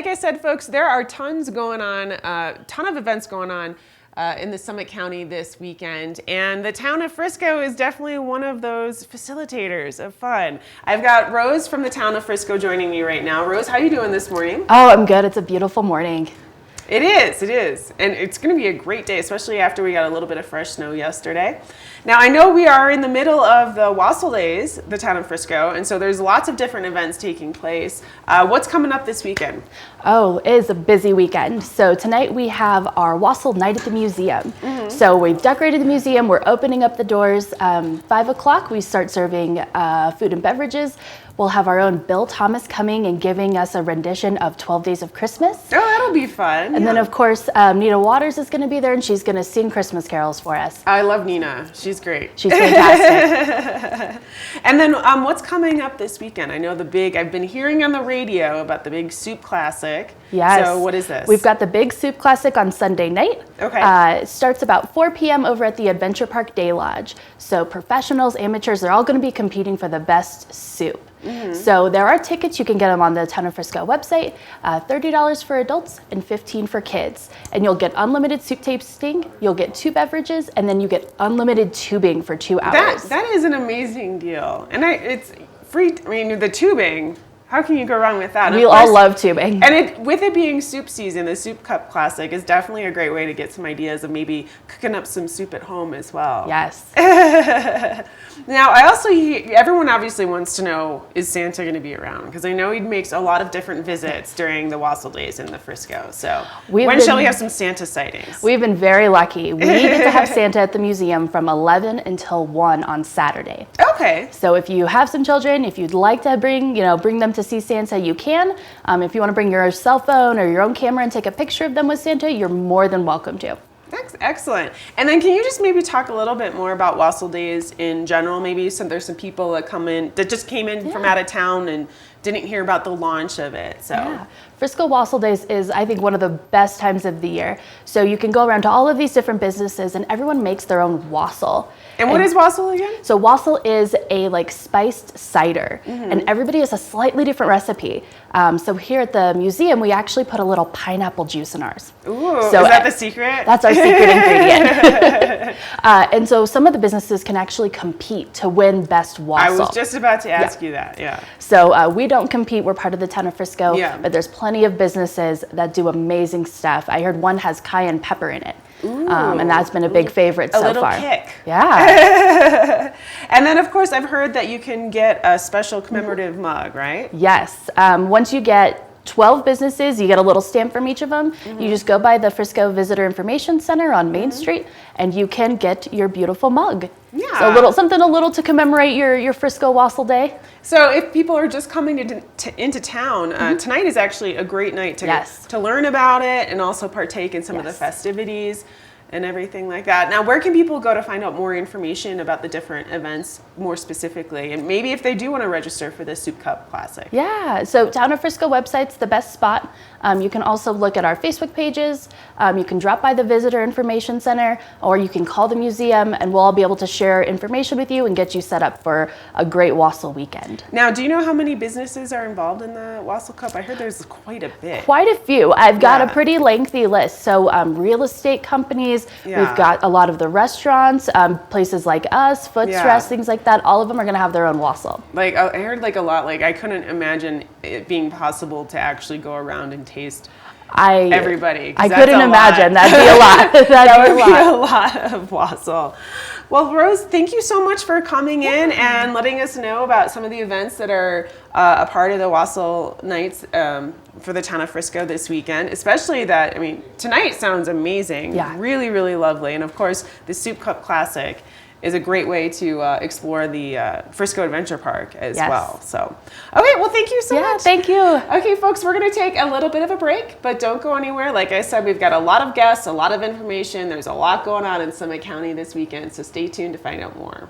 like I said, folks, there are tons going on, ton of events going on in the Summit County this weekend, and the Town of Frisco is definitely one of those facilitators of fun. I've got Rose from the Town of Frisco joining me right now. Rose, how are you doing this morning? Oh, I'm good. It's a beautiful morning. It is. And it's going to be a great day, especially after we got a little bit of fresh snow yesterday. Now, I know we are in the middle of the Wassail Days, the Town of Frisco, and so there's lots of different events taking place. What's coming up this weekend? Oh, it is a busy weekend. So tonight we have our Wassail Night at the Museum. So we've decorated the museum. We're opening up the doors. 5 o'clock, we start serving food and beverages. We'll have our own Bill Thomas coming and giving us a rendition of 12 Days of Christmas. Oh, that'll be fun. And then, of course, Nina Waters is going to be there, and she's going to sing Christmas carols for us. I love Nina. She's great. She's fantastic. And then what's coming up this weekend? I know I've been hearing on the radio about the big soup classic. Yes. So what is this? We've got the big soup classic on Sunday night. Okay. It starts about 4 p.m. over at the Adventure Park Day Lodge. So professionals, amateurs, they're all going to be competing for the best soup. So there are tickets. You can get them on the Town of Frisco website. $30 for adults and $15 for kids. And you'll get unlimited soup tasting. You'll get 2 beverages, and then you get unlimited tubing for 2 hours. That is an amazing deal. And it's free. I mean, the tubing. How can you go wrong with that? We all love tubing. And with it being soup season, the Soup Cup Classic is definitely a great way to get some ideas of maybe cooking up some soup at home as well. Yes. Now, everyone obviously wants to know, is Santa going to be around? Because I know he makes a lot of different visits during the Wassail Days in the Frisco. So when shall we have some Santa sightings? We've been very lucky. We get to have Santa at the museum from 11 until 1 on Saturday. Okay. So if you have some children, if you'd like to bring them to see Santa, you can. If you want to bring your cell phone or your own camera and take a picture of them with Santa, you're more than welcome to. Excellent. And then can you just maybe talk a little bit more about Wassail Days in general? Maybe there's some people that just came in from out of town and didn't hear about the launch of it. So yeah. Frisco Wassail Days is, I think, one of the best times of the year. So you can go around to all of these different businesses, and everyone makes their own wassail. And what is wassail again? So wassail is a spiced cider, and everybody has a slightly different recipe. So here at the museum, we actually put a little pineapple juice in ours. Ooh, so is that the secret? That's our secret ingredient. And so some of the businesses can actually compete to win best wassail. I was just about to ask you that, yeah. So we don't compete. We're part of the Town of Frisco, but there's plenty of businesses that do amazing stuff. I heard one has cayenne pepper in it. And that's been a big favorite so far. A little kick. Yeah. And then, of course, I've heard that you can get a special commemorative mug, right? Yes. Once you get 12 businesses, you get a little stamp from each of them. You just go by the Frisco Visitor Information Center on Main Street, and you can get your beautiful mug. Yeah. So something a little to commemorate your Frisco Wassail Day. So if people are just coming into town, tonight is actually a great night to learn about it and also partake in some of the festivities and everything like that. Now, where can people go to find out more information about the different events more specifically? And maybe if they do want to register for the Soup Cup Classic. Yeah, so Town of Frisco website's the best spot. You can also look at our Facebook pages. You can drop by the Visitor Information Center, or you can call the museum, and we'll all be able to share information with you and get you set up for a great wassail weekend. Now, do you know how many businesses are involved in the Wassail Cup? I heard there's quite a bit. Quite a few. I've got a pretty lengthy list. So real estate companies, we've got a lot of the restaurants, places like us, Footrest, things like that. All of them are going to have their own wassail. Like I heard a lot. Like I couldn't imagine it being possible to actually go around and taste everybody. I couldn't imagine. That'd be a lot. That would be a lot of wassail. Well, Rose, thank you so much for coming in and letting us know about some of the events that are a part of the Wassail Nights for the Town of Frisco this weekend. Especially tonight sounds amazing. Yeah. Really, really lovely. And of course, the Soup Cup Classic is a great way to explore the Frisco Adventure Park as well. So, okay, well, thank you so much. Yeah, thank you. Okay, folks, we're going to take a little bit of a break, but don't go anywhere. Like I said, we've got a lot of guests, a lot of information. There's a lot going on in Summit County this weekend, so stay tuned to find out more.